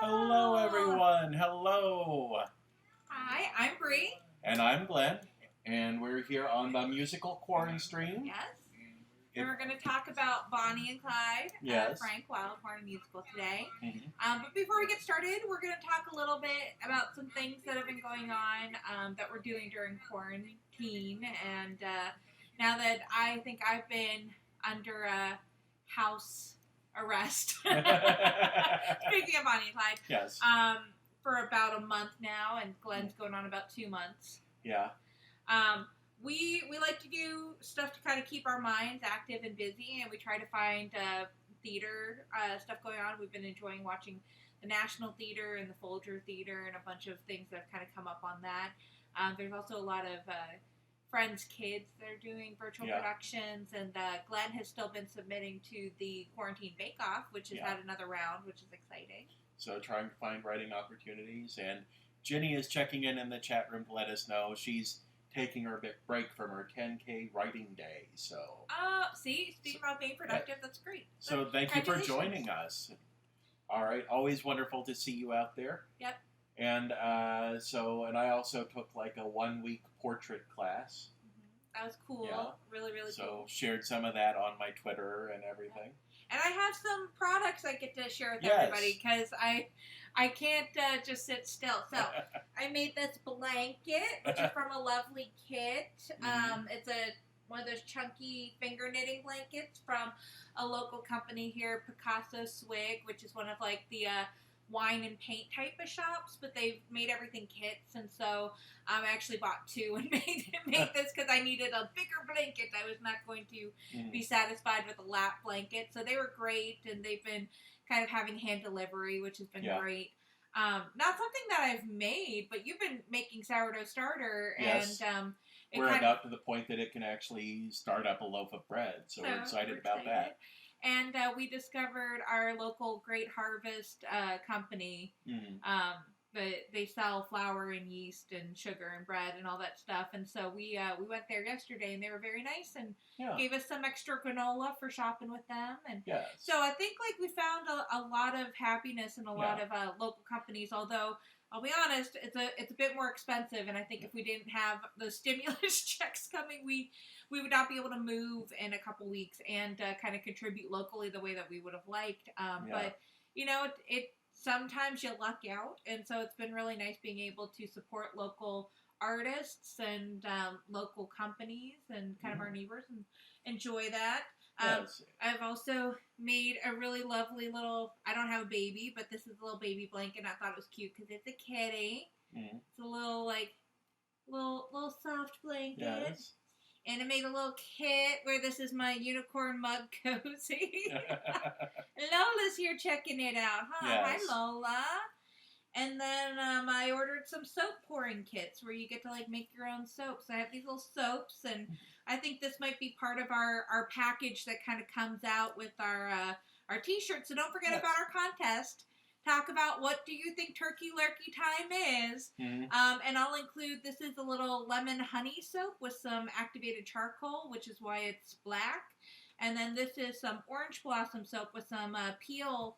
Hello, everyone. Hello. Hi, I'm Bri. And I'm Glenn. And we're here on the musical QuaranStream. Yes. And we're going to talk about Bonnie and Clyde, Yes. Frank Wildhorn musical today. Mm-hmm. But before we get started, we're going to talk a little bit about some things that have been going on that we're doing during quarantine. And now that I think I've been under a house arrest, speaking of Bonnie and Clyde, Yes. For about a month now, and Glenn's going on about 2 months. Yeah. We like to do stuff to kind of keep our minds active and busy, and we try to find theater stuff going on. We've been enjoying watching the National Theater and the Folger Theater and a bunch of things that have kind of come up on that. There's also a lot of friends' kids that are doing virtual productions, and Glenn has still been submitting to the Quarantine Bake Off, which has had another round, which is exciting. So trying to find writing opportunities, and Ginny is checking in the chat room to let us know she's taking her break from her 10K writing day. So see, speaking about being productive, that's great. So thank you for joining us. All right, always wonderful to see you out there. Yep. And and I also took like a 1-week portrait class. That was cool. Yeah. Really cool. So shared some of that on my Twitter and everything. And I have some products I get to share with everybody because I can't just sit still. So I made this blanket, which is from a lovely kit. It's one of those chunky finger knitting blankets from a local company here, Picasso Swig, which is one of like the wine and paint type of shops, but they've made everything kits, and so I actually bought 2 and made this because I needed a bigger blanket. I was not going to be satisfied with a lap blanket, so they were great, and they've been kind of having hand delivery, which has been great. Not something that I've made, but you've been making sourdough starter, yes. and we're about to the point that it can actually start up a loaf of bread, so we're excited about that. And we discovered our local Great Harvest company. They sell flour and yeast and sugar and bread and all that stuff. And so we went there yesterday, and they were very nice and gave us some extra granola for shopping with them. And so I think like we found a lot of happiness in a lot of local companies. Although I'll be honest, it's a bit more expensive. And I think if we didn't have the stimulus checks coming, we would not be able to move in a couple weeks and kind of contribute locally the way that we would have liked. But, you know, it sometimes you luck out. And so it's been really nice being able to support local artists and local companies and kind of our neighbors and enjoy that. I've also made a really lovely little, I don't have a baby, but this is a little baby blanket. I thought it was cute because it's a kitty. It's a little, little soft blanket. Yes. And I made a little kit where this is my unicorn mug cozy. Lola's here checking it out. Huh? Yes. Hi, Lola. And then I ordered some soap pouring kits where you get to like make your own soaps. I have these little soaps, and I think this might be part of our package that kind of comes out with our t-shirts. So don't forget about our contest. Talk about what do you think turkey lurkey time is. And I'll include, this is a little lemon honey soap with some activated charcoal, which is why it's black. And then this is some orange blossom soap with some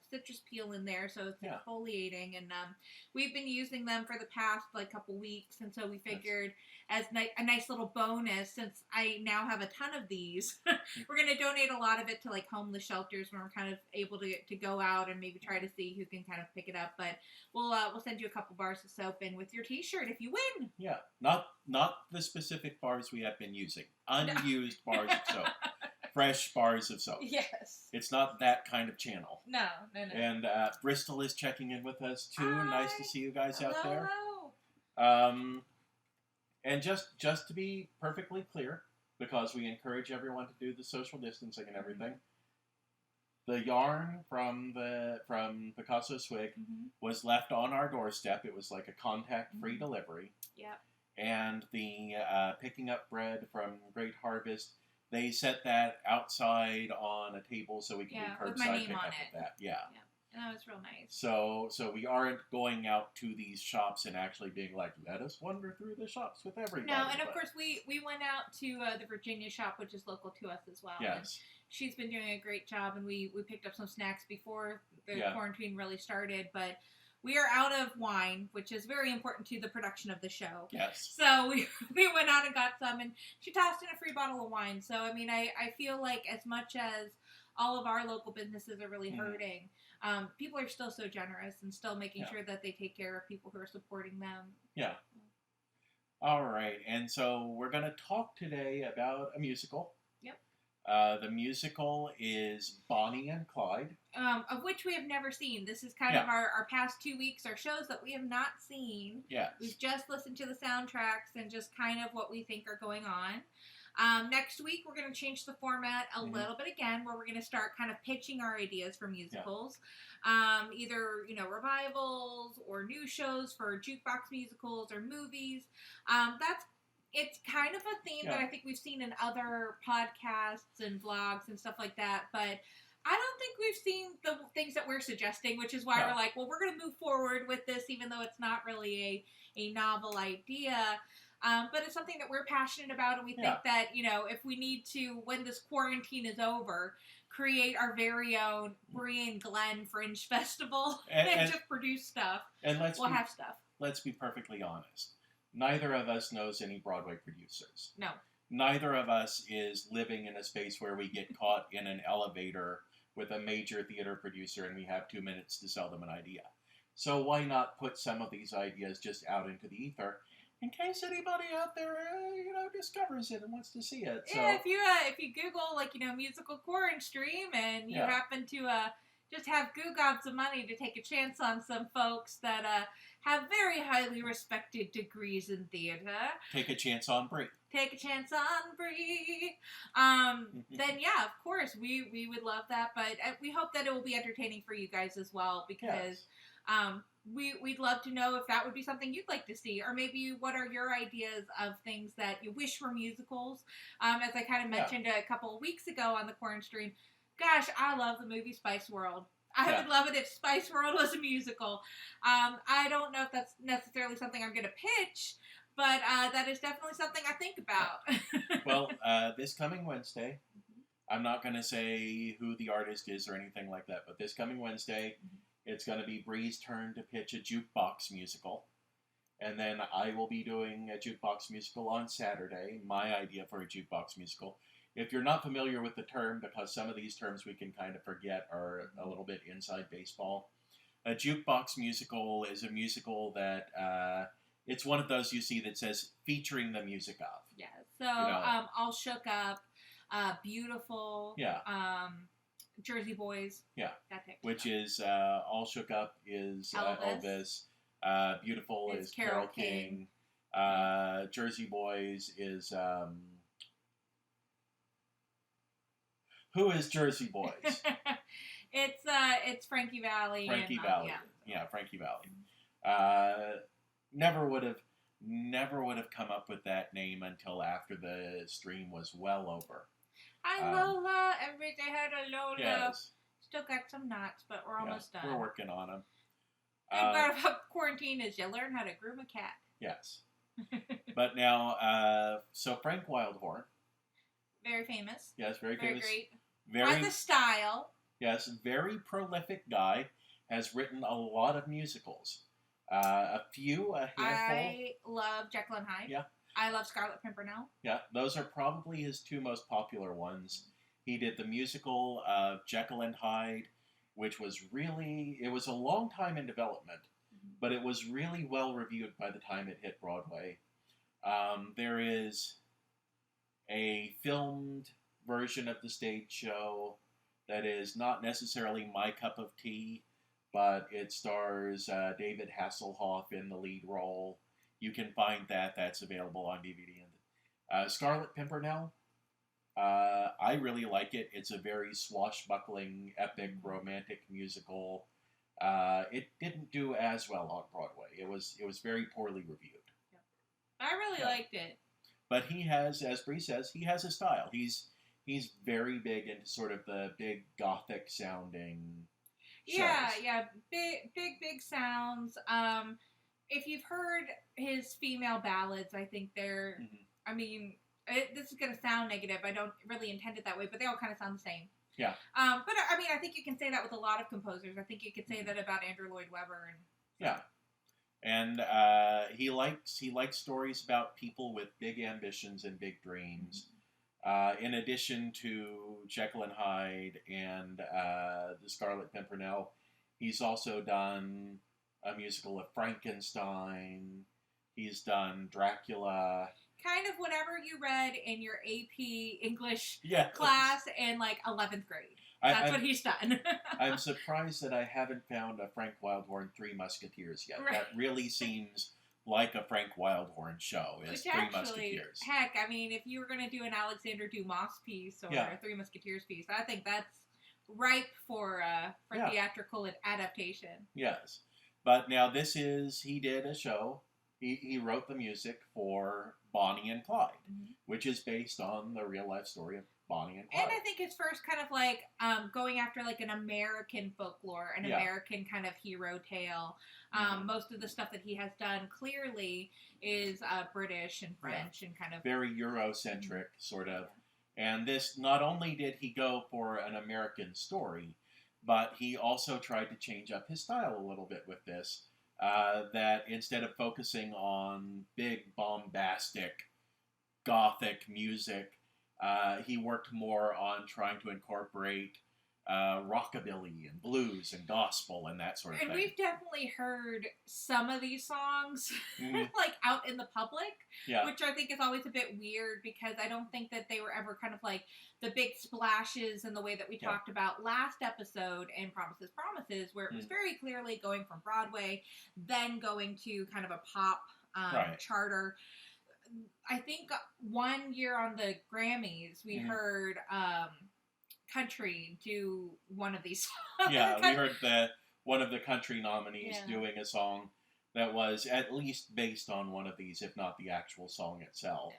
citrus peel in there, so it's exfoliating. And we've been using them for the past couple weeks, and so we figured as a nice little bonus, since I now have a ton of these, we're going to donate a lot of it to homeless shelters when we're kind of able to go out and maybe try to see who can kind of pick it up. But we'll send you a couple bars of soap in with your t-shirt if you win. Yeah, not the specific bars we have been using. Unused bars of soap. Fresh bars of soap. Yes. It's not that kind of channel. No. And Bristol is checking in with us too. Hi. Nice to see you guys out there. Hello. And just to be perfectly clear, because we encourage everyone to do the social distancing and everything, the yarn from Picasso Swig was left on our doorstep. It was like a contact-free delivery. Yep. And the picking up bread from Great Harvest, they set that outside on a table so we can do curbside pickup with that. Yeah. And that was real nice. So we aren't going out to these shops and actually being like, let us wander through the shops with everybody. No, and of course we went out to the Virginia shop, which is local to us as well. Yes. And she's been doing a great job, and we picked up some snacks before the quarantine really started, but we are out of wine, which is very important to the production of the show. Yes. So we went out and got some, and she tossed in a free bottle of wine. So, I mean, I feel like as much as all of our local businesses are really hurting, people are still so generous and still making sure that they take care of people who are supporting them. Yeah. All right. And so we're going to talk today about a musical. Yep. The musical is Bonnie and Clyde. Of which we have never seen. This is kind of our past 2 weeks, our shows that we have not seen. Yes. We've just listened to the soundtracks and just kind of what we think are going on. Next week, we're going to change the format a little bit again, where we're going to start kind of pitching our ideas for musicals. Either, revivals or new shows for jukebox musicals or movies. It's kind of a theme that I think we've seen in other podcasts and vlogs and stuff like that, but I don't think we've seen the things that we're suggesting, which is why we're like, well, we're going to move forward with this, even though it's not really a novel idea. But it's something that we're passionate about, and we think that, if we need to, when this quarantine is over, create our very own Bri and Glen Fringe Festival and just produce stuff, and we'll have stuff. Let's be perfectly honest. Neither of us knows any Broadway producers. No. Neither of us is living in a space where we get caught in an elevator with a major theater producer and we have 2 minutes to sell them an idea. So why not put some of these ideas just out into the ether in case anybody out there, discovers it and wants to see it. So, yeah, if you Google, musical QuaranStream and you happen to just have gobs of money to take a chance on some folks that have very highly respected degrees in theater. Take a chance on Bri. Take a chance on Bri. Then, of course, we would love that. But we hope that it will be entertaining for you guys as well, because we'd love to know if that would be something you'd like to see, or maybe what are your ideas of things that you wish were musicals. As I kind of mentioned a couple of weeks ago on the QuaranStream, gosh, I love the movie Spice World. I would love it if Spice World was a musical. I don't know if that's necessarily something I'm going to pitch, but that is definitely something I think about. Well, this coming Wednesday, I'm not going to say who the artist is or anything like that, but this coming Wednesday, it's going to be Bri's turn to pitch a jukebox musical. And then I will be doing a jukebox musical on Saturday, my idea for a jukebox musical. If you're not familiar with the term, because some of these terms we can kind of forget are a little bit inside baseball, a jukebox musical is a musical that it's one of those you see that says featuring the music of. Yeah, so All Shook Up, Beautiful, Jersey Boys. Yeah, that type which of is All Shook Up is Elvis. Beautiful is Carole King. Jersey Boys is... who is Jersey Boys? It's Frankie Valli. Frankie Valli. Frankie Valli. Never would have come up with that name until after the stream was well over. Hi Lola, every day had a Lola. Yes. Still got some knots, but we're almost done. We're working on them. The thing about quarantine is you learn how to groom a cat. Yes. But now, so Frank Wildhorn. Very famous. Yes, very famous. Great. Very the style. Yes, very prolific guy. Has written a lot of musicals. A handful. I love Jekyll and Hyde. Yeah. I love Scarlet Pimpernel. Yeah, those are probably his two most popular ones. He did the musical of Jekyll and Hyde, which was it was a long time in development, but it was really well reviewed by the time it hit Broadway. There is a filmed version of the stage show that is not necessarily my cup of tea, but it stars David Hasselhoff in the lead role. You can find that. That's available on DVD. Scarlet Pimpernel, I really like it. It's a very swashbuckling, epic, romantic musical. It didn't do as well on Broadway. It was very poorly reviewed. I really liked it. But he has, as Bri says, he has a style. He's very big into sort of the big gothic sounding shows. Yeah, big sounds. If you've heard his female ballads, I think they're. I mean, this is going to sound negative. I don't really intend it that way, but they all kind of sound the same. Yeah. But I mean, I think you can say that with a lot of composers. I think you could say that about Andrew Lloyd Webber and Yeah. And he likes stories about people with big ambitions and big dreams. In addition to Jekyll and Hyde and the Scarlet Pimpernel, he's also done a musical of Frankenstein. He's done Dracula. Kind of whatever you read in your AP English Yeah. class in like 11th grade. That's what he's done. I'm surprised that I haven't found a Frank Wildhorn Three Musketeers yet. Right. That really seems like a Frank Wildhorn show, is Which Three Musketeers. Heck, I mean, if you were going to do an Alexander Dumas piece or a Three Musketeers piece, I think that's ripe for theatrical adaptation. Yes. But now he did a show. He wrote the music for Bonnie and Clyde, which is based on the real-life story of Bonnie and Clyde. And I think it's first kind of like going after like an American folklore, an American kind of hero tale. Most of the stuff that he has done clearly is British and French and kind of... Very Eurocentric, sort of. And this, not only did he go for an American story, but he also tried to change up his style a little bit with this. That instead of focusing on big, bombastic, gothic music, he worked more on trying to incorporate rockabilly and blues and gospel and that sort of thing. And we've definitely heard some of these songs like out in the public, which I think is always a bit weird because I don't think that they were ever kind of like the big splashes in the way that we talked about last episode in Promises, Promises, where it was very clearly going from Broadway, then going to kind of a pop charter. I think one year on the Grammys, we heard country do one of these songs. Yeah, we heard one of the country nominees doing a song that was at least based on one of these, if not the actual song itself.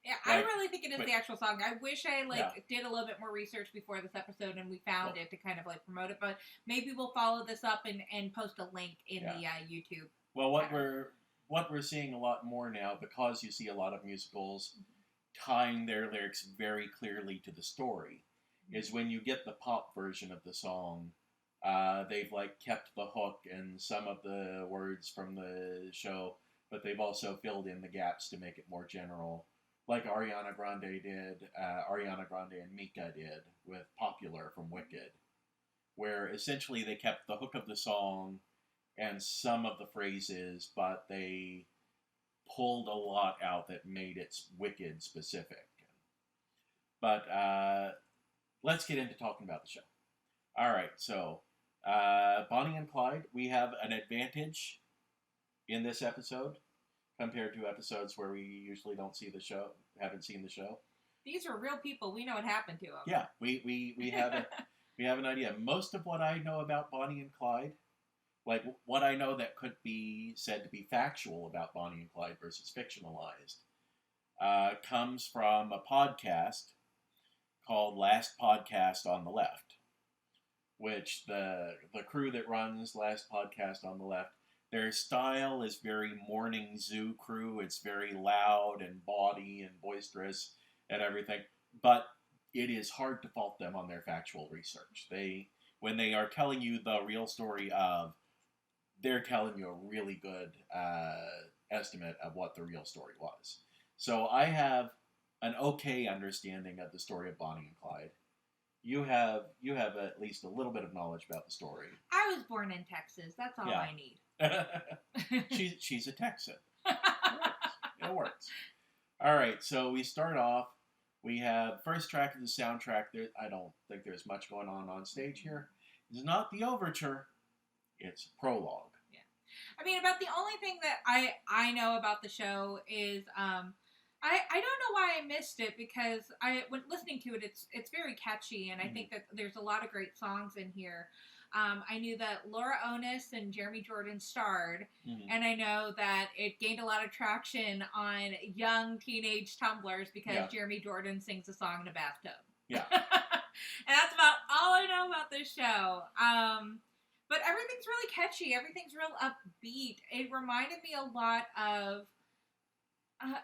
Yeah, I really think it is the actual song. I wish I did a little bit more research before this episode and we found it to kind of like promote it, but maybe we'll follow this up and post a link in the YouTube. Well, what we're seeing a lot more now, because you see a lot of musicals tying their lyrics very clearly to the story, is when you get the pop version of the song, they've like kept the hook and some of the words from the show, but they've also filled in the gaps to make it more general. Like Ariana Grande and Mika did with Popular from Wicked, where essentially they kept the hook of the song and some of the phrases, but they pulled a lot out that made it Wicked specific. But let's get into talking about the show. All right, so Bonnie and Clyde, we have an advantage in this episode compared to episodes where we usually haven't seen the show. These are real people. We know what happened to them. Yeah, we have an idea. Most of what I know about Bonnie and Clyde, like what I know that could be said to be factual about Bonnie and Clyde versus fictionalized, comes from a podcast called Last Podcast on the Left, which the crew that runs Last Podcast on the Left, their style is very morning zoo crew. It's very loud and bawdy and boisterous and everything. But it is hard to fault them on their factual research. When they are telling you the real story of, they're telling you a really good estimate of what the real story was. So I have an okay understanding of the story of Bonnie and Clyde. You have at least a little bit of knowledge about the story. I was born in Texas. That's all I need. She's a Texan. It works. All right, so we start off. We have first track of the soundtrack. I don't think there's much going on stage here. It's not the overture. It's prologue. Yeah. I mean, about the only thing that I know about the show is I don't know why I missed it, because when listening to it, it's very catchy, and I think that there's a lot of great songs in here. I knew that Laura Onus and Jeremy Jordan starred, and I know that it gained a lot of traction on young teenage Tumblrs because Jeremy Jordan sings a song in a bathtub. Yeah. And that's about all I know about this show. But everything's really catchy. Everything's real upbeat. It reminded me a lot of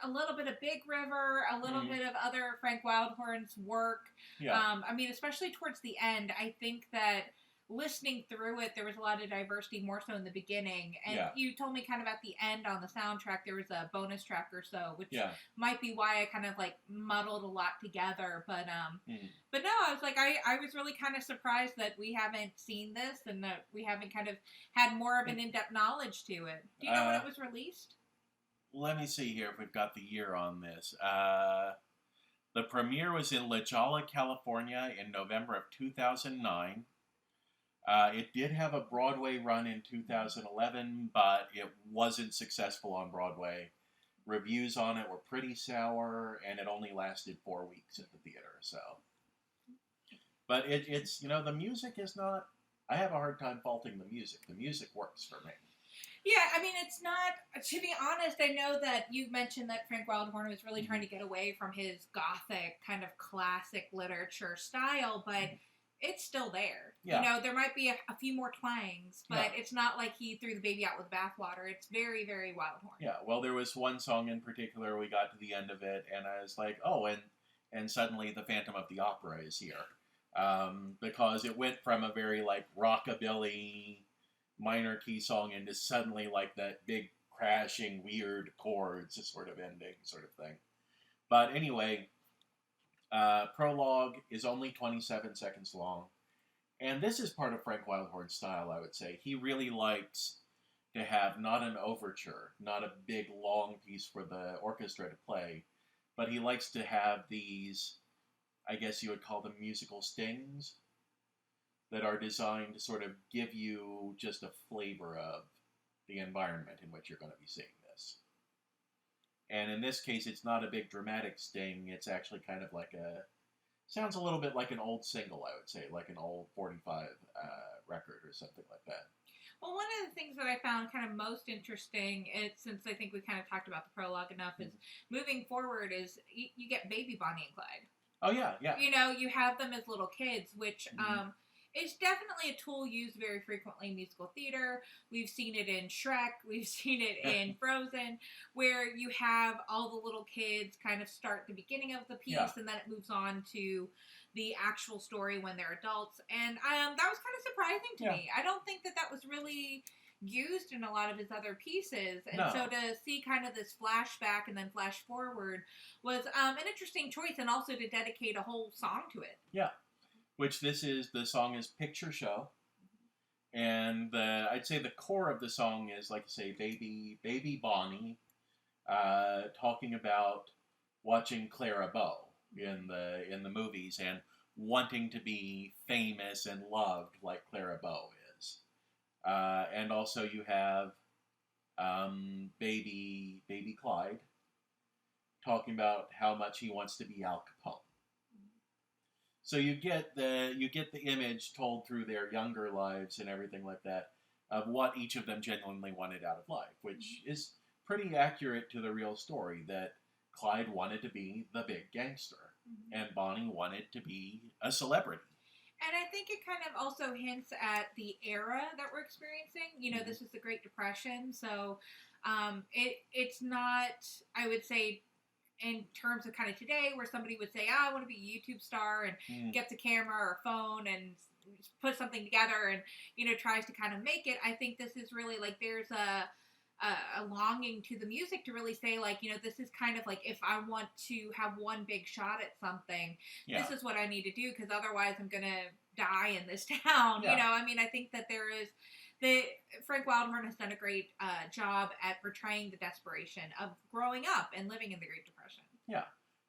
a little bit of Big River, a little bit of other Frank Wildhorn's work. Yeah. I mean, especially towards the end, I think that listening through it, there was a lot of diversity, more so in the beginning. And you told me kind of at the end on the soundtrack, there was a bonus track or so, which might be why I kind of like muddled a lot together. But but no, I was like, I was really kind of surprised that we haven't seen this and that we haven't kind of had more of an in-depth knowledge to it. Do you know when it was released? Let me see here if we've got the year on this. The premiere was in La Jolla, California in November of 2009. It did have a Broadway run in 2011, but it wasn't successful on Broadway. Reviews on it were pretty sour, and it only lasted 4 weeks at the theater. So, but it's, you know, the music is not, I have a hard time faulting the music. The music works for me. Yeah, I mean, it's not, to be honest, I know that you mentioned that Frank Wildhorn was really trying to get away from his gothic kind of classic literature style, but it's still there. Yeah. You know, there might be a few more twangs, but it's not like he threw the baby out with bathwater. It's very, very Wildhorn. Yeah, well, there was one song in particular, we got to the end of it, and I was like, oh, and suddenly the Phantom of the Opera is here. Because it went from a very, like, rockabilly minor key song into suddenly, like, that big crashing, weird chords sort of ending sort of thing. But anyway, prologue is only 27 seconds long. And this is part of Frank Wildhorn's style, I would say. He really likes to have not an overture, not a big, long piece for the orchestra to play, but he likes to have these, I guess you would call them musical stings, that are designed to sort of give you just a flavor of the environment in which you're going to be seeing this. And in this case, it's not a big dramatic sting. It's actually kind of like sounds a little bit like an old single, I would say, like an old 45 record or something like that. Well, one of the things that I found kind of most interesting, since I think we kind of talked about the prologue enough, is moving forward is you get baby Bonnie and Clyde. Oh, yeah, yeah. You know, you have them as little kids, which it's definitely a tool used very frequently in musical theater. We've seen it in Shrek. We've seen it in Frozen, where you have all the little kids kind of start the beginning of the piece, and then it moves on to the actual story when they're adults. And that was kind of surprising to me. I don't think that was really used in a lot of his other pieces. And so to see kind of this flashback and then flash forward was an interesting choice, and also to dedicate a whole song to it. Yeah. Which the song is Picture Show. And I'd say the core of the song is, like I say, baby Bonnie talking about watching Clara Bow in the movies and wanting to be famous and loved like Clara Bow is. And also you have baby Clyde talking about how much he wants to be Al Capone. So you get the image told through their younger lives and everything like that of what each of them genuinely wanted out of life, which is pretty accurate to the real story, that Clyde wanted to be the big gangster and Bonnie wanted to be a celebrity. And I think it kind of also hints at the era that we're experiencing. You know, this is the Great Depression, so it's not, I would say, in terms of kind of today, where somebody would say, I want to be a YouTube star, and gets a camera or a phone and puts something together and, you know, tries to kind of make it. I think this is really like there's a longing to the music to really say, like, you know, this is kind of like, if I want to have one big shot at something, this is what I need to do, because otherwise I'm going to die in this town. You know, I mean, I think that there is... Frank Wildhorn has done a great job at portraying the desperation of growing up and living in the Great Depression. Yeah,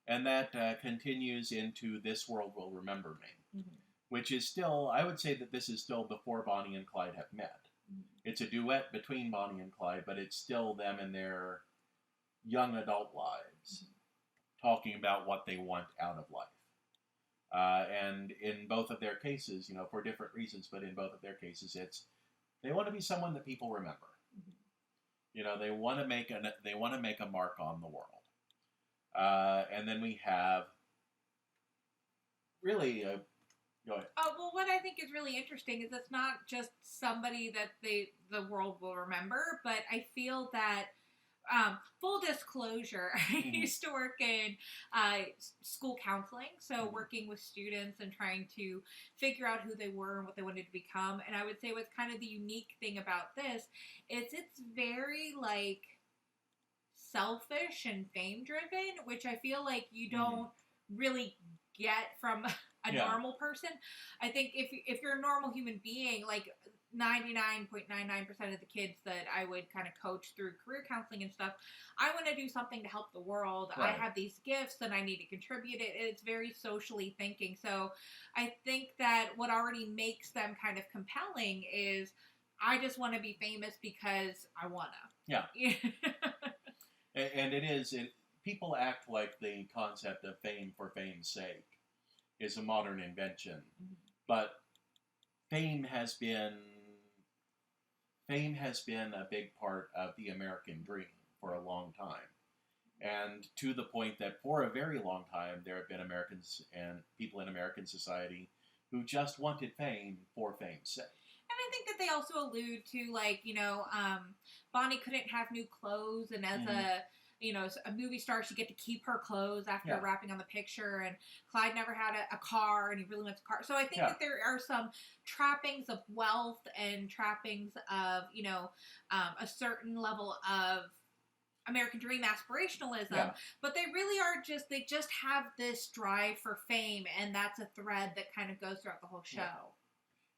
and that continues into This World Will Remember Me, which is still, I would say that this is still before Bonnie and Clyde have met. It's a duet between Bonnie and Clyde, but it's still them in their young adult lives talking about what they want out of life. And in both of their cases, you know, for different reasons, but in both of their cases, they want to be someone that people remember. You know, they want to make a mark on the world. And then we have really go ahead. Oh, well, what I think is really interesting is it's not just somebody that the world will remember, but I feel that full disclosure, I used to work in school counseling, so working with students and trying to figure out who they were and what they wanted to become. And I would say what's kind of the unique thing about this is it's very like selfish and fame driven, which I feel like you don't really get from a normal person. I think if you're a normal human being, like 99.99% of the kids that I would kind of coach through career counseling and stuff, I want to do something to help the world. Right. I have these gifts and I need to contribute it. It's very socially thinking. So I think that what already makes them kind of compelling is I just want to be famous because I want to. Yeah. And it is, people act like the concept of fame for fame's sake is a modern invention. But fame has been a big part of the American dream for a long time. And to the point that for a very long time, there have been Americans and people in American society who just wanted fame for fame's sake. And I think that they also allude to, like, Bonnie couldn't have new clothes, and as a movie star, she'd get to keep her clothes after wrapping on the picture, and Clyde never had a car, and he really wants a car. So I think that there are some trappings of wealth and trappings of, a certain level of American dream aspirationalism, but they really are they just have this drive for fame, and that's a thread that kind of goes throughout the whole show. Yeah.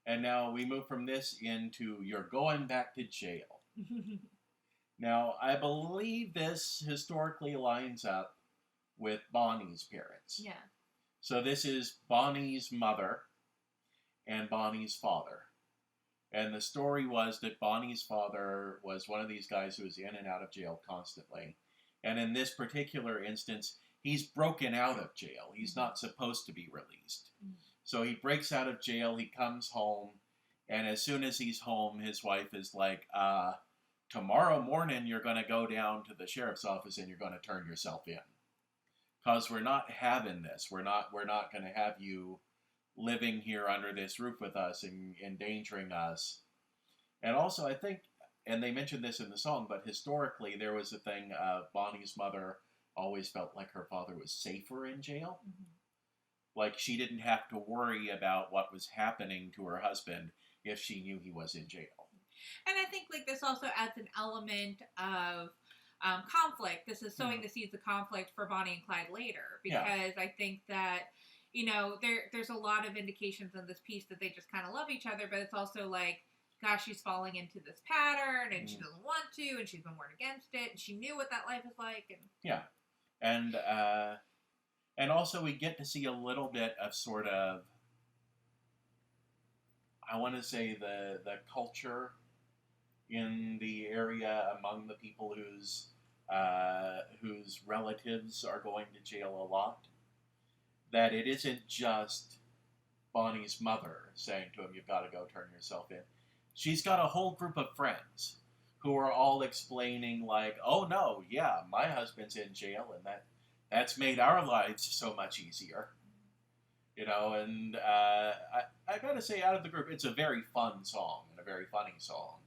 And now we move from this into You're Going Back to Jail. Now, I believe this historically lines up with Bonnie's parents. Yeah. So this is Bonnie's mother and Bonnie's father. And the story was that Bonnie's father was one of these guys who was in and out of jail constantly. And in this particular instance, he's broken out of jail. He's not supposed to be released. So he breaks out of jail, he comes home, and as soon as he's home, his wife is like, tomorrow morning you're going to go down to the sheriff's office and you're going to turn yourself in. Because we're not having this. We're not going to have you living here under this roof with us and endangering us. And also, I think, and they mentioned this in the song, but historically there was a thing, Bonnie's mother always felt like her father was safer in jail. Like she didn't have to worry about what was happening to her husband if she knew he was in jail. And I think like this also adds an element of conflict. This is sowing the seeds of conflict for Bonnie and Clyde later, because I think that there's a lot of indications in this piece that they just kind of love each other, but it's also like, gosh, she's falling into this pattern and she doesn't want to, and she's been warned against it, and she knew what that life is like. And also we get to see a little bit of sort of, I want to say the culture in the area among the people whose relatives are going to jail a lot. That it isn't just Bonnie's mother saying to him, you've got to go turn yourself in. She's got a whole group of friends who are all explaining like, oh no, yeah, my husband's in jail and that's made our lives so much easier. And I gotta say, out of the group, it's a very fun song and a very funny song.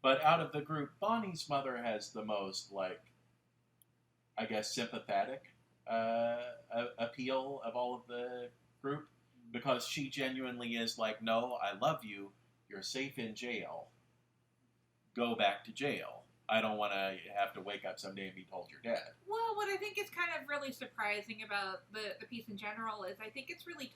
But out of the group, Bonnie's mother has the most, like, I guess, sympathetic appeal of all of the group, because she genuinely is like, no, I love you, you're safe in jail, go back to jail. I don't want to have to wake up someday and be told you're dead. Well, what I think is kind of really surprising about the piece in general is I think it's really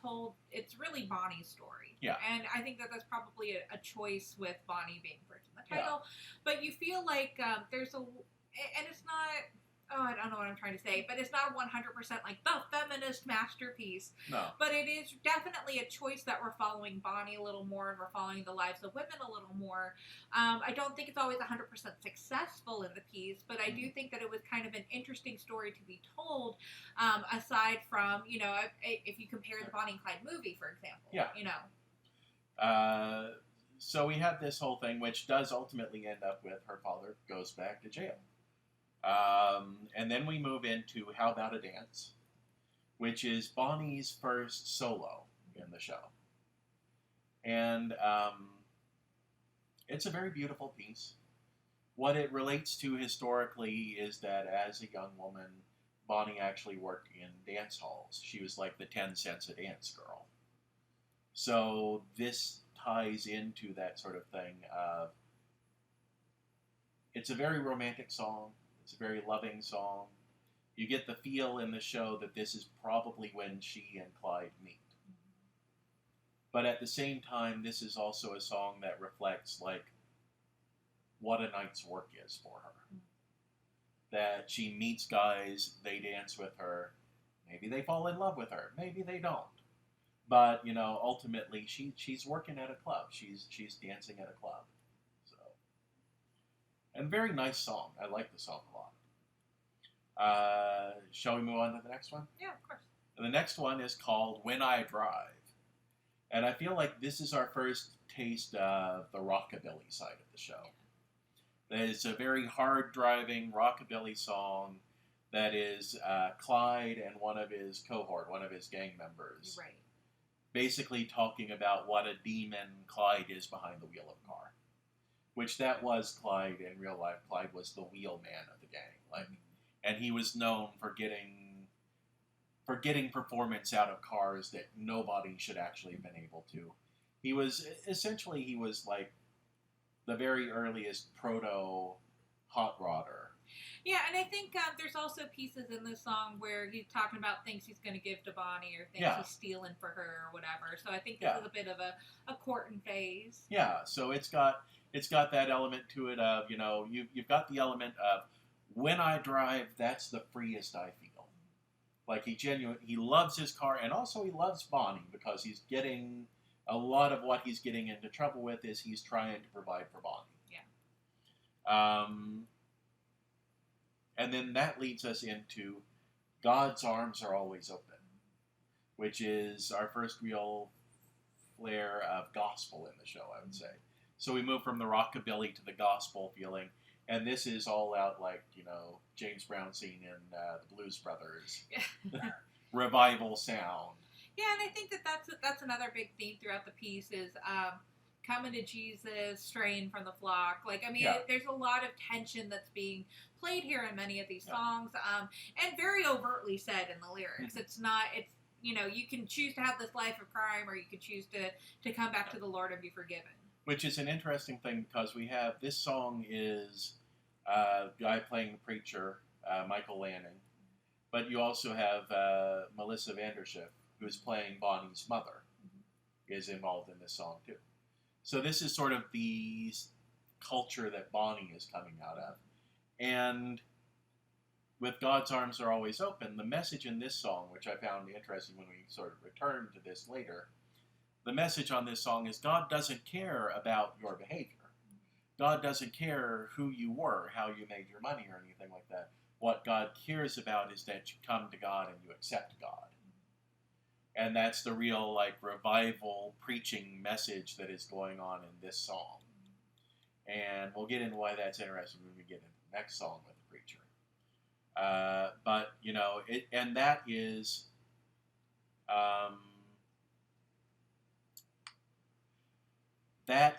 Bonnie's story. Yeah. And I think that that's probably a choice with Bonnie being first in the title. Yeah. But you feel like there's and it's not, I don't know what I'm trying to say, but it's not 100% like the feminist masterpiece. No. But it is definitely a choice that we're following Bonnie a little more and we're following the lives of women a little more. I don't think it's always 100% successful in the piece, but I do think that it was kind of an interesting story to be told, aside from, if you compare the Bonnie and Clyde movie, for example. Yeah. So we have this whole thing, which does ultimately end up with her father goes back to jail. And then we move into How About a Dance, which is Bonnie's first solo in the show. And it's a very beautiful piece. What it relates to historically is that as a young woman, Bonnie actually worked in dance halls. She was like the 10 cents a dance girl. So this ties into that sort of thing of, it's a very romantic song. It's a very loving song. You get the feel in the show that this is probably when she and Clyde meet. But at the same time, this is also a song that reflects, like, what a night's work is for her. That she meets guys, they dance with her, maybe they fall in love with her, maybe they don't. But, you know, ultimately, she's working at a club. She's dancing at a club. So, and very nice song. I like the song a lot. Shall we move on to the next one? Yeah, of course. And the next one is called When I Drive. And I feel like this is our first taste of the rockabilly side of the show. It's a very hard-driving rockabilly song that is Clyde and one of his cohort, one of his gang members. Right. Basically talking about what a demon Clyde is behind the wheel of a car. Which that was Clyde in real life. Clyde was the wheel man of the gang. Like, and he was known for getting performance out of cars that nobody should actually have been able to. He was like the very earliest proto hot rodder. Yeah, and I think there's also pieces in this song where he's talking about things he's going to give to Bonnie or things he's stealing for her or whatever. So I think this is a bit of a courting phase. Yeah, so it's got that element to it of, you know, you've got the element of, when I drive, that's the freest I feel. Like, he loves his car, and also he loves Bonnie, because he's getting, a lot of what he's getting into trouble with is he's trying to provide for Bonnie. Yeah. And then that leads us into God's Arms Are Always Open, which is our first real flare of gospel in the show, I would say. So we move from the rockabilly to the gospel feeling, and this is all out like, you know, James Brown scene in the Blues Brothers. Revival sound. Yeah, and I think that's another big theme throughout the piece is coming to Jesus, straying from the flock. Like, I mean, there's a lot of tension that's being played here in many of these songs, and very overtly said in the lyrics. It's not, it's, you know, you can choose to have this life of crime, or you can choose to come back to the Lord and be forgiven. Which is an interesting thing, because we have, this song is the guy playing the preacher, Michael Lanning, but you also have Melissa Vanderschiff, who's playing Bonnie's mother, is involved in this song too. So this is sort of the culture that Bonnie is coming out of. And with God's Arms Are Always Open, the message in this song, which I found interesting when we sort of return to this later, the message on this song is God doesn't care about your behavior. God doesn't care who you were, how you made your money, or anything like that. What God cares about is that you come to God and you accept God. And that's the real, like, revival preaching message that is going on in this song. And we'll get into why that's interesting when we get into the next song with the preacher. But, you know, that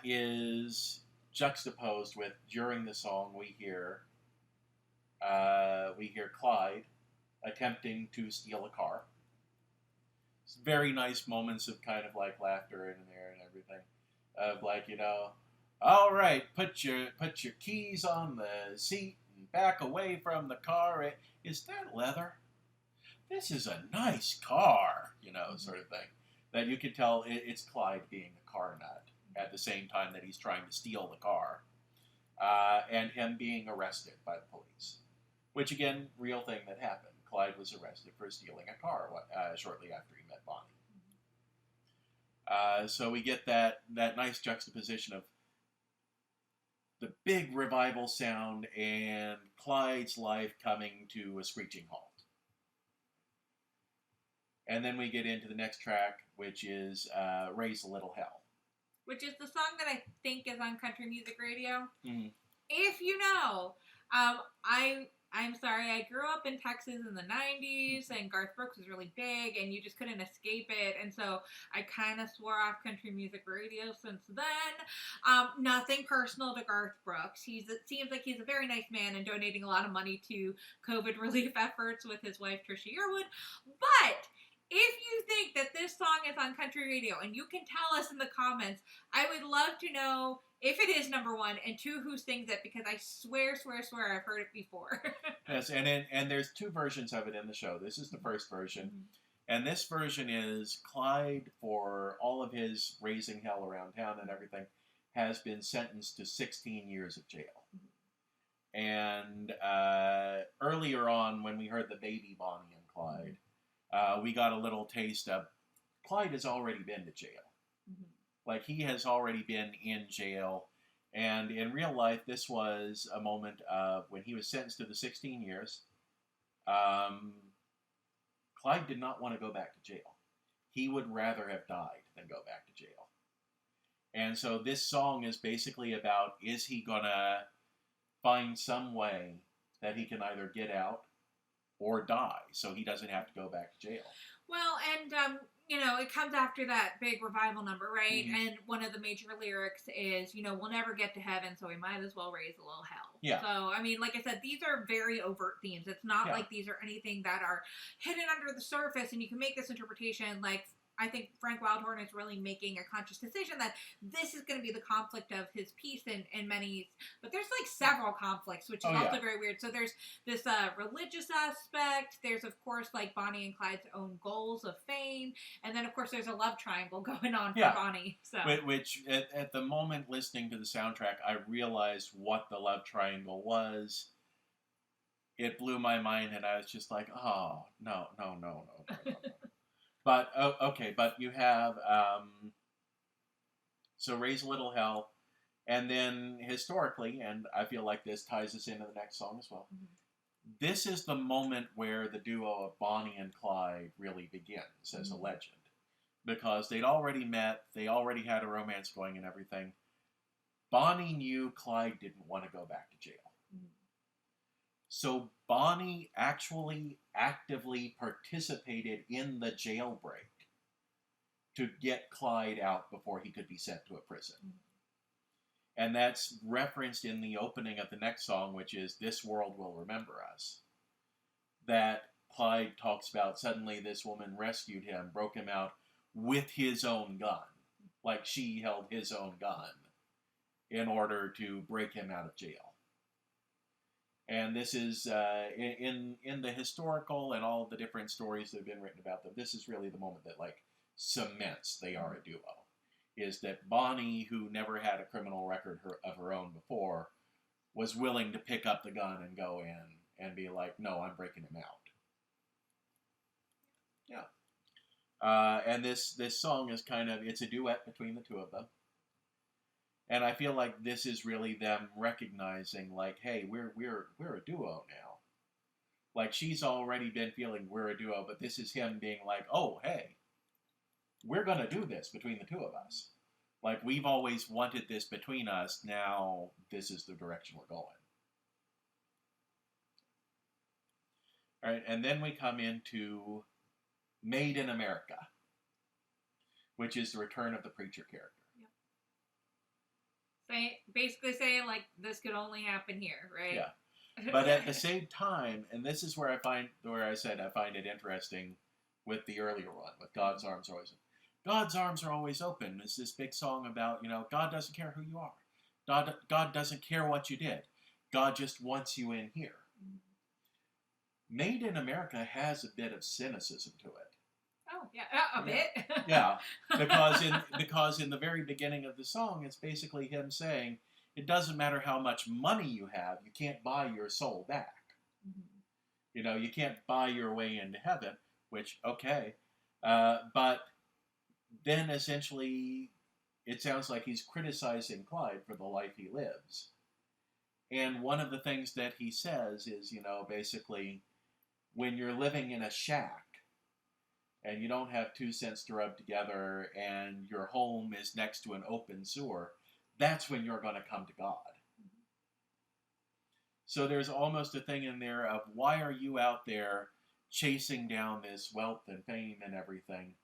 is juxtaposed with, during the song, we hear Clyde attempting to steal a car. It's very nice moments of kind of like laughter in there and everything, of like, you know, all right, put your keys on the seat and back away from the car. Is that leather? This is a nice car, you know, sort of thing. That you can tell it's Clyde being a car nut at the same time that he's trying to steal the car, and him being arrested by the police. Which, again, real thing that happened. Clyde was arrested for stealing a car shortly after he met Bonnie. So we get that nice juxtaposition of the big revival sound and Clyde's life coming to a screeching halt. And then we get into the next track, which is Raise a Little Hell. Which is the song that I think is on country music radio. Mm-hmm. If you know, I I'm sorry, I grew up in Texas in the 90s, and Garth Brooks was really big, and you just couldn't escape it, and so I kind of swore off country music radio since then. Nothing personal to Garth Brooks. It seems like he's a very nice man and donating a lot of money to COVID relief efforts with his wife, Trisha Yearwood, but if you think that this song is on country radio, and you can tell us in the comments, I would love to know if it is number one, and two, who sings it, because I swear I've heard it before. Yes, and there's two versions of it in the show. This is the first version. And this version is Clyde, for all of his raising hell around town and everything, has been sentenced to 16 years of jail. And earlier on, when we heard the baby Bonnie and Clyde, we got a little taste of Clyde has already been to jail. Like, he has already been in jail. And in real life, this was a moment of when he was sentenced to the 16 years. Clyde did not want to go back to jail. He would rather have died than go back to jail. And so this song is basically about, is he going to find some way that he can either get out or die so he doesn't have to go back to jail? Well, and, it comes after that big revival number, right? And one of the major lyrics is, we'll never get to heaven, so we might as well raise a little hell. Yeah. So, I mean, like I said, these are very overt themes. It's not like these are anything that are hidden under the surface, and you can make this interpretation like, I think Frank Wildhorn is really making a conscious decision that this is going to be the conflict of his piece in many, but there's like several conflicts, which is also very weird. So there's this religious aspect. There's, of course, like Bonnie and Clyde's own goals of fame. And then, of course, there's a love triangle going on for Bonnie. So. Which at the moment listening to the soundtrack, I realized what the love triangle was. It blew my mind, and I was just like, oh, no. But, okay, but you have, so Raise a Little Hell, and then historically, and I feel like this ties us into the next song as well, this is the moment where the duo of Bonnie and Clyde really begins as a legend. Because they'd already met, they already had a romance going and everything. Bonnie knew Clyde didn't want to go back to jail. So Bonnie actually actively participated in the jailbreak to get Clyde out before he could be sent to a prison. And that's referenced in the opening of the next song, which is This World Will Remember Us. That Clyde talks about suddenly this woman rescued him, broke him out with his own gun. Like she held his own gun in order to break him out of jail. And this is, in the historical and all the different stories that have been written about them, this is really the moment that, like, cements they are a duo. Is that Bonnie, who never had a criminal record of her own before, was willing to pick up the gun and go in and be like, no, I'm breaking him out. Yeah. And this song is kind of, it's a duet between the two of them. And I feel like this is really them recognizing, like, hey, we're a duo now. Like, she's already been feeling we're a duo, but this is him being like, oh, hey, we're going to do this between the two of us. Like, we've always wanted this between us. Now, this is the direction we're going. All right, and then we come into Made in America, which is the return of the preacher character. Basically saying, like, this could only happen here, right? Yeah. But at the same time, and this is where I said I find it interesting with the earlier one, with God's Arms Are Always Open. God's Arms Are Always Open is this big song about, God doesn't care who you are. God doesn't care what you did. God just wants you in here. Made in America has a bit of cynicism to it. Oh, yeah, a bit. Yeah, because in the very beginning of the song, it's basically him saying, it doesn't matter how much money you have, you can't buy your soul back. You can't buy your way into heaven, which, okay. But then essentially, it sounds like he's criticizing Clyde for the life he lives. And one of the things that he says is, basically, when you're living in a shack, and you don't have 2 cents to rub together, and your home is next to an open sewer, that's when you're going to come to God. So there's almost a thing in there of why are you out there chasing down this wealth and fame and everything?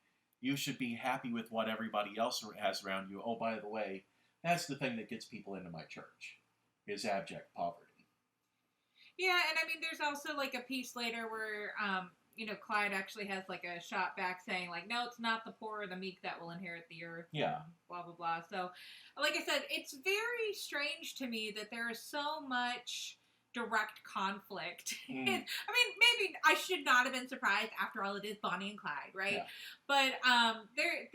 You should be happy with what everybody else has around you. Oh, by the way, that's the thing that gets people into my church, is abject poverty. Yeah, and I mean, there's also like a piece later where, Clyde actually has like a shot back saying like, no, it's not the poor or the meek that will inherit the earth. Yeah. Blah, blah, blah. So, like I said, it's very strange to me that there is so much direct conflict. I mean, maybe I should not have been surprised. After all, it is Bonnie and Clyde, right? Yeah. But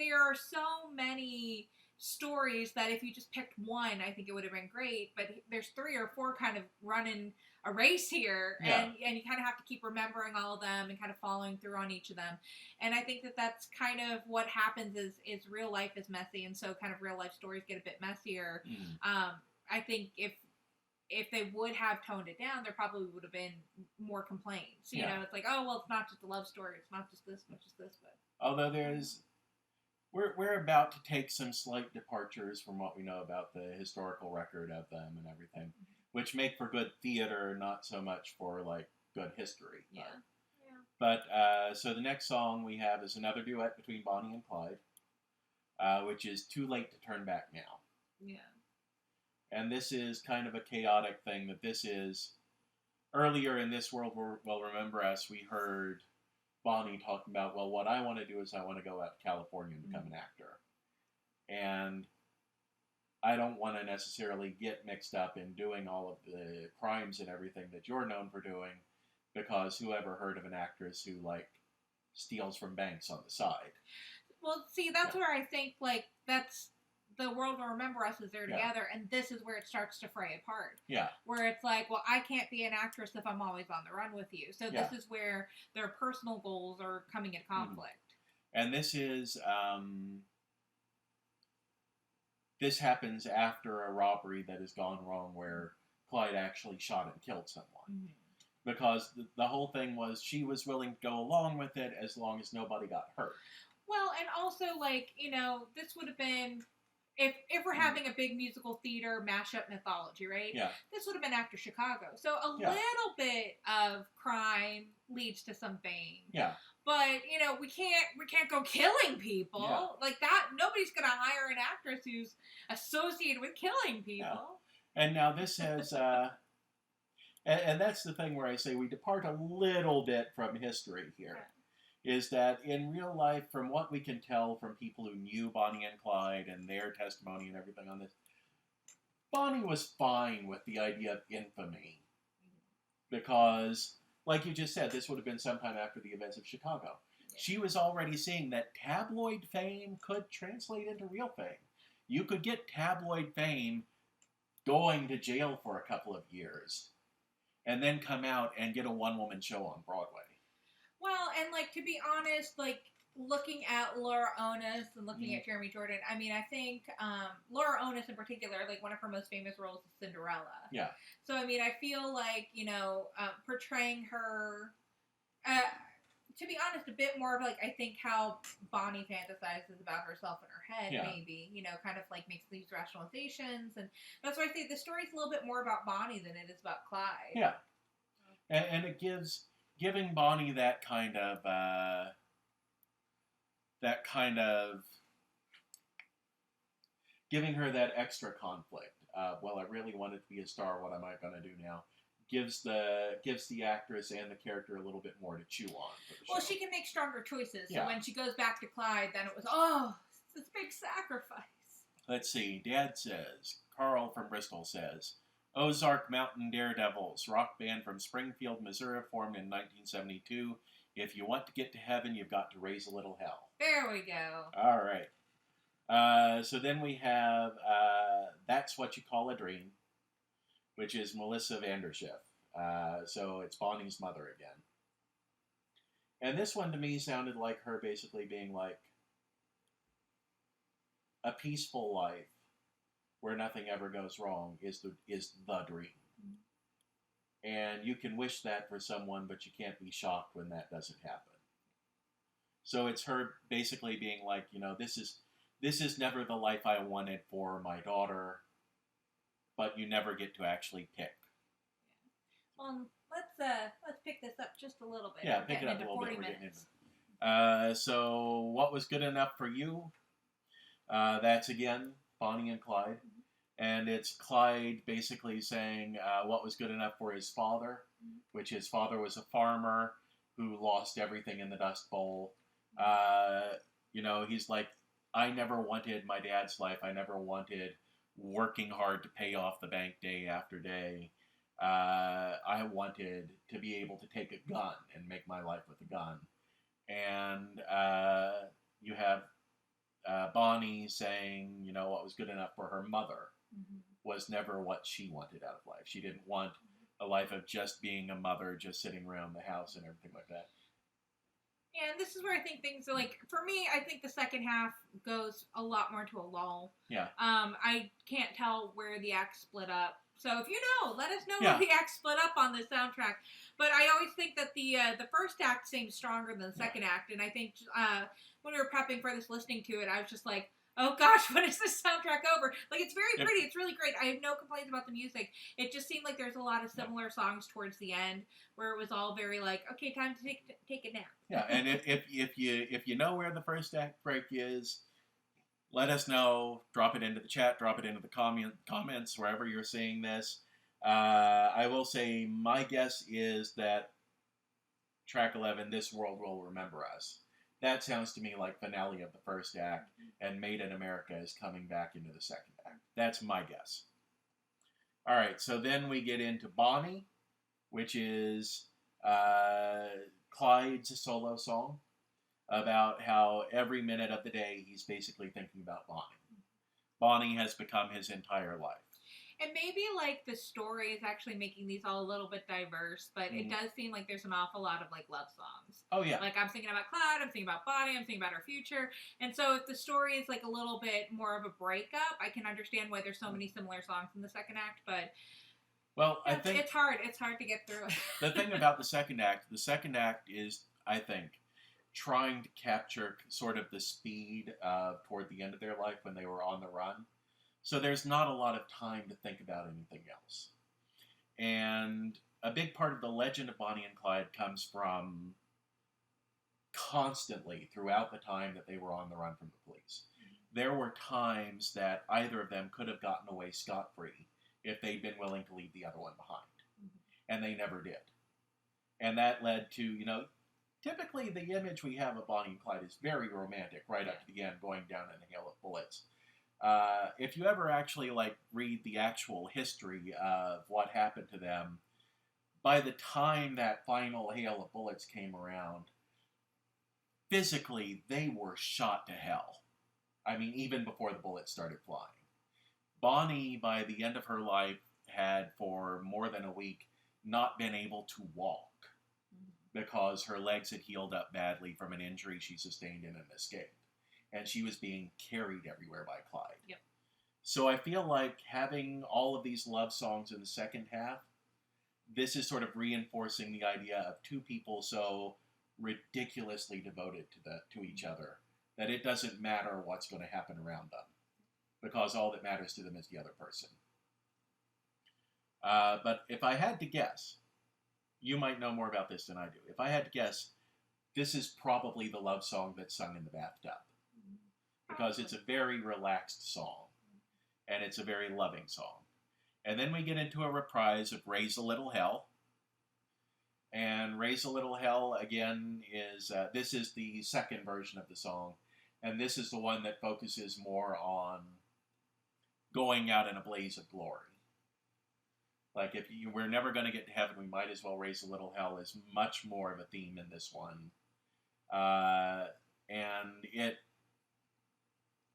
there are so many stories that if you just picked one, I think it would have been great. But there's 3 or 4 kind of running a race here, and you kind of have to keep remembering all of them and kind of following through on each of them. And I think that that's kind of what happens is real life is messy, and so kind of real life stories get a bit messier. I think if they would have toned it down, there probably would have been more complaints. You know, it's like, oh, well, it's not just a love story. It's not just this, not just this. But although we're about to take some slight departures from what we know about the historical record of them and everything, which make for good theater, not so much for, like, good history. Yeah. But so the next song we have is another duet between Bonnie and Clyde, which is Too Late to Turn Back Now. Yeah. And this is kind of a chaotic thing that this is. Earlier in This World Will Remember Us, we heard Bonnie talking about, well, what I want to do is I want to go out to California and become an actor. And I don't want to necessarily get mixed up in doing all of the crimes and everything that you're known for doing, because whoever heard of an actress who, like, steals from banks on the side? Well, see, that's where I think, like, that's... The world will remember us as they're together, and this is where it starts to fray apart. Yeah. Where it's like, well, I can't be an actress if I'm always on the run with you. So this is where their personal goals are coming in conflict. And this is, this happens after a robbery that has gone wrong where Clyde actually shot and killed someone. Because the whole thing was she was willing to go along with it as long as nobody got hurt. Well, and also, like, this would have been... If we're having a big musical theater mashup mythology, right? Yeah. This would have been after Chicago. So a little bit of crime leads to some fame. Yeah. But, we can't go killing people. Yeah. Like that, nobody's going to hire an actress who's associated with killing people. Yeah. And now this has, and that's the thing where I say we depart a little bit from history here. Yeah. Is that in real life, from what we can tell from people who knew Bonnie and Clyde and their testimony and everything on this, Bonnie was fine with the idea of infamy. Because, like you just said, this would have been sometime after the events of Chicago. Yeah. She was already seeing that tabloid fame could translate into real fame. You could get tabloid fame going to jail for a couple of years and then come out and get a one-woman show on Broadway. Well, and, like, to be honest, like, looking at Laura Onus and looking at Jeremy Jordan, I mean, I think Laura Onus in particular, like, one of her most famous roles is Cinderella. Yeah. So, I mean, I feel like, portraying her, to be honest, a bit more of, like, I think how Bonnie fantasizes about herself in her head, maybe, kind of, like, makes these rationalizations. And that's why I say the story's a little bit more about Bonnie than it is about Clyde. Yeah. And it giving Bonnie that kind of, giving her that extra conflict. Well, I really wanted to be a star. What am I going to do now? Gives the actress and the character a little bit more to chew on. Well, she can make stronger choices. Yeah. So when she goes back to Clyde, then it was, this big sacrifice. Let's see. Dad says, Carl from Bristol says, Ozark Mountain Daredevils, rock band from Springfield, Missouri, formed in 1972. If you want to get to heaven, you've got to raise a little hell. There we go. All right. So then we have That's What You Call a Dream, which is Melissa Vanderschiff. So it's Bonnie's mother again. And this one to me sounded like her basically being like, a peaceful life where nothing ever goes wrong is the dream. And you can wish that for someone, but you can't be shocked when that doesn't happen. So it's her basically being like, this is never the life I wanted for my daughter, but you never get to actually pick. Well, let's pick this up just a little bit. Yeah, We're pick it getting up a into little 40 bit. minutes. So what was good enough for you? That's again Bonnie and Clyde, and it's Clyde basically saying what was good enough for his father, which his father was a farmer who lost everything in the Dust Bowl. You know, he's like, I never wanted my dad's life. I never wanted working hard to pay off the bank day after day. I wanted to be able to take a gun and make my life with a gun. And you have Bonnie saying, you know, what was good enough for her mother was never what she wanted out of life. She didn't want a life of just being a mother, just sitting around the house and everything like that. Yeah, and this is where I think things are like, for me, I think the second half goes a lot more to a lull. Yeah. I can't tell where the act split up. So if you know, let us know where the act split up on the soundtrack. But I always think that the first act seems stronger than the second act. And I think when we were prepping for this, listening to it, I was just like, oh gosh, what is this soundtrack over? Like, it's very pretty. It's really great. I have no complaints about the music. It just seemed like there's a lot of similar songs towards the end where it was all very like, okay, time to take a nap. Yeah, and if you know where the first act break is, let us know. Drop it into the chat. Drop it into the comments wherever you're seeing this. I will say my guess is that track 11, This World Will Remember Us. That sounds to me like finale of the first act, and Made in America is coming back into the second act. That's my guess. All right, so then we get into Bonnie, which is Clyde's solo song about how every minute of the day he's basically thinking about Bonnie. Bonnie has become his entire life. And maybe, like, the story is actually making these all a little bit diverse, but it does seem like there's an awful lot of, like, love songs. Oh, yeah. Like, I'm thinking about Clyde, I'm thinking about Bonnie, I'm thinking about our future. And so if the story is, like, a little bit more of a breakup, I can understand why there's so many similar songs in the second act, but... Well, yeah, I think... It's hard to get through it. The thing about the second act is, I think, trying to capture sort of the speed toward the end of their life when they were on the run. So there's not a lot of time to think about anything else. And a big part of the legend of Bonnie and Clyde comes from constantly throughout the time that they were on the run from the police. There were times that either of them could have gotten away scot-free if they'd been willing to leave the other one behind. And they never did. And that led to, you know, typically the image we have of Bonnie and Clyde is very romantic right up to the end, going down in a hail of bullets. If you ever actually, like, read the actual history of what happened to them, by the time that final hail of bullets came around, physically, they were shot to hell. I mean, even before the bullets started flying. Bonnie, by the end of her life, had for more than a week not been able to walk because her legs had healed up badly from an injury she sustained in an escape. And she was being carried everywhere by Clyde. Yep. So I feel like having all of these love songs in the second half, this is sort of reinforcing the idea of two people so ridiculously devoted to each other that it doesn't matter what's going to happen around them, because all that matters to them is the other person. But if I had to guess, you might know more about this than I do. If I had to guess, this is probably the love song that's sung in the bathtub. Because it's a very relaxed song. And it's a very loving song. And then we get into a reprise of Raise a Little Hell. And Raise a Little Hell, again, is this is the second version of the song. And this is the one that focuses more on going out in a blaze of glory. Like, if we're never going to get to heaven, we might as well raise a little hell is much more of a theme in this one. And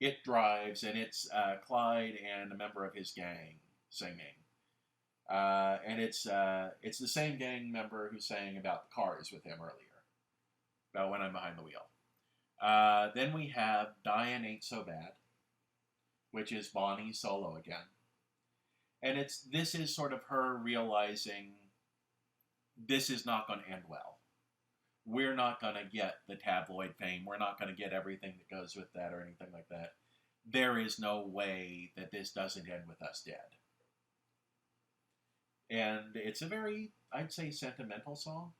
it drives, and it's Clyde and a member of his gang singing. And it's the same gang member who sang about the cars with him earlier, about When I'm Behind the Wheel. Then we have Diane Ain't So Bad, which is Bonnie's solo again. And this is sort of her realizing this is not going to end well. We're not going to get the tabloid fame. We're not going to get everything that goes with that or anything like that. There is no way that this doesn't end with us dead. And it's a very, I'd say, sentimental song.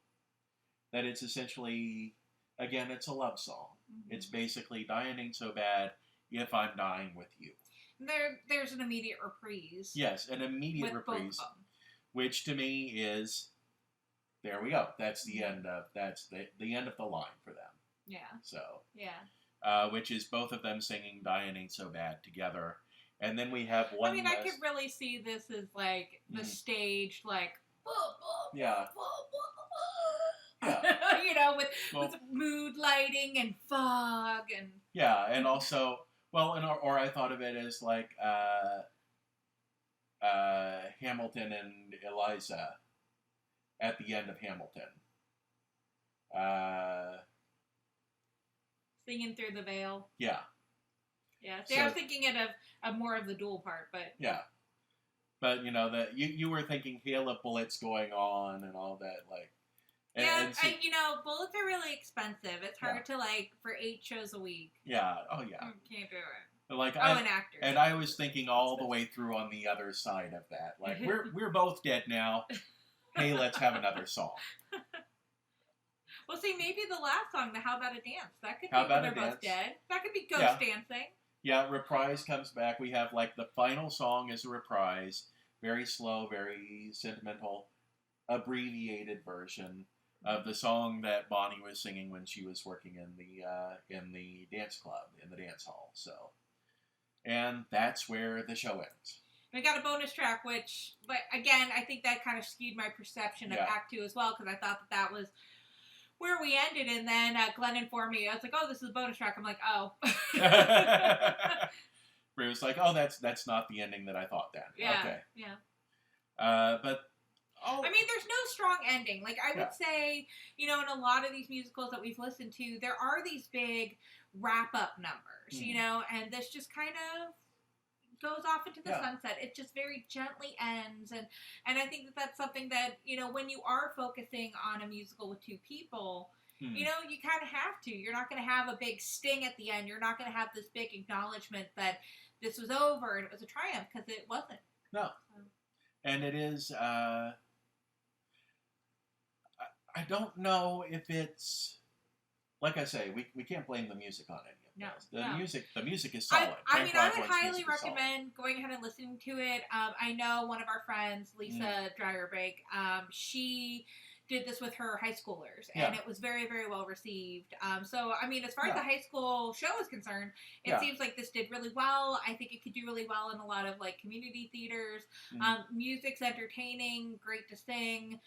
That it's essentially, again, it's a love song. Mm-hmm. It's basically dying ain't so bad if I'm dying with you. There's an immediate reprise. Yes, an immediate reprise, which to me is, there we go. That's the end of the end of the line for them. Yeah. So. Yeah. Which is both of them singing "Dying Ain't So Bad" together, and then we have one. I mean, I could really see this as like the stage, like. Yeah. Yeah. You know, with mood lighting and fog and. Yeah, and also, well, or I thought of it as like Hamilton and Eliza at the end of Hamilton. Singing Through the Veil. Yeah. Yeah. See, I was thinking of more of the dual part, but. Yeah. But, you know, that you were thinking hail of bullets going on and all that, like. Yeah, you know, bullets are really expensive. It's hard to, like, for 8 shows a week. Yeah. Oh, yeah. You can't do it. Like, and actors. And I was thinking all the way through on the other side of that. Like, we're both dead now. Hey, let's have another song. Well, see, maybe the last song, the How About a Dance, that could be when they're both dead. That could be Ghost Dancing. Yeah, reprise comes back. We have, like, the final song is a reprise. Very slow, very sentimental, abbreviated version of the song that Bonnie was singing when she was working in the dance club, in the dance hall. So, and that's where the show ends. We got a bonus track, which, but again, I think that kind of skewed my perception of Act 2 as well, because I thought that was where we ended, and then Glenn informed me. I was like, "Oh, this is a bonus track." I'm like, "Oh." It was like, "Oh, that's not the ending that I thought." Then, yeah, okay, yeah. But I mean, there's no strong ending. Like I would say, you know, in a lot of these musicals that we've listened to, there are these big wrap-up numbers, you know, and this just kind of goes off into the sunset. It just very gently ends, and I think that that's something that, you know, when you are focusing on a musical with 2 people, you know, you kind of have to. You're not going to have a big sting at the end. You're not going to have this big acknowledgement that this was over and it was a triumph, because it wasn't. No. And it is, I don't know if it's, like I say, we can't blame the music on any of this. The music is solid. I mean, I would highly recommend going ahead and listening to it. I know one of our friends, Lisa Dryerbake, she did this with her high schoolers, and it was very, very well received. So, I mean, as far as the high school show is concerned, it seems like this did really well. I think it could do really well in a lot of, like, community theaters. Music's entertaining, great to sing.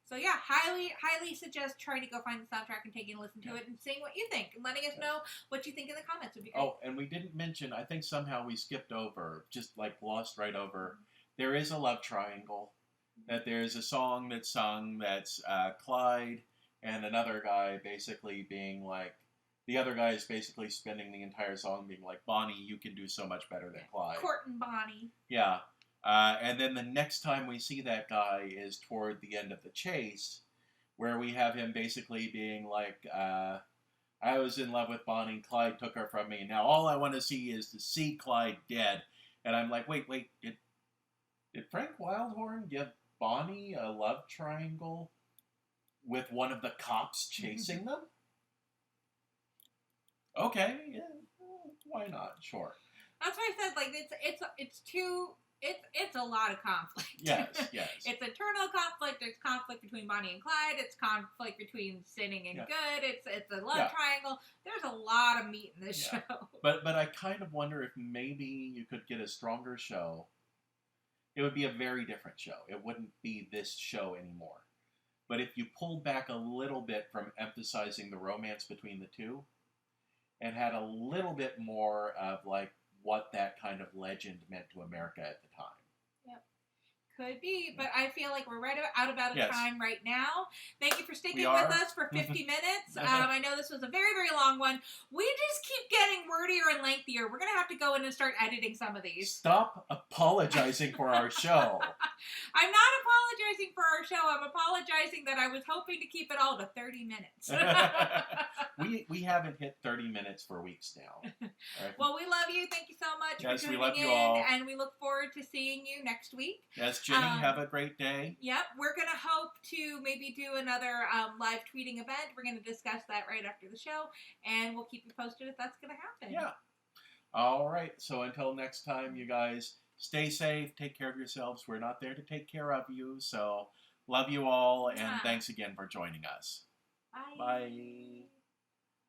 So, yeah, highly suggest trying to go find the soundtrack and taking a listen to it and seeing what you think and letting us know what you think in the comments would be great. Oh, and we didn't mention, I think somehow we skipped over, just, like, glossed right over, there is a love triangle. That there's a song that's sung that's Clyde and another guy basically being like, the other guy is basically spending the entire song being like, Bonnie, you can do so much better than Clyde. Courting Bonnie. Yeah. And then the next time we see that guy is toward the end of the chase, where we have him basically being like, I was in love with Bonnie, Clyde took her from me, and now all I want to see is to see Clyde dead. And I'm like, wait, did Frank Wildhorn give Bonnie a love triangle with one of the cops chasing them? Okay, yeah, why not? Sure. That's why I said, like, it's a lot of conflict. Yes. It's internal conflict. There's conflict between Bonnie and Clyde. It's conflict between sinning and good. It's a love triangle. There's a lot of meat in this show. But I kind of wonder if maybe you could get a stronger show. It would be a very different show. It wouldn't be this show anymore. But if you pulled back a little bit from emphasizing the romance between the two and had a little bit more of, like, what that kind of legend meant to America at the time. Yep. Could be, but I feel like we're right out of time right now. Thank you for sticking with us for 50 minutes. I know this was a very, very long one. We just keep getting wordier and lengthier. We're going to have to go in and start editing some of these. Stop apologizing for our show. I'm not apologizing for our show. I'm apologizing that I was hoping to keep it all to 30 minutes. We haven't hit 30 minutes for weeks now. Right. Well, we love you. Thank you so much for Yes, we tuning love you in, all. and we look forward to seeing you next week. Yes, Jenny, have a great day. Yep, we're going to hope to maybe do another live tweeting event. We're going to discuss that right after the show, and we'll keep you posted if that's going to happen. Yeah. All right, so until next time, you guys, stay safe, take care of yourselves. We're not there to take care of you, so love you all, and thanks again for joining us. Bye. Bye.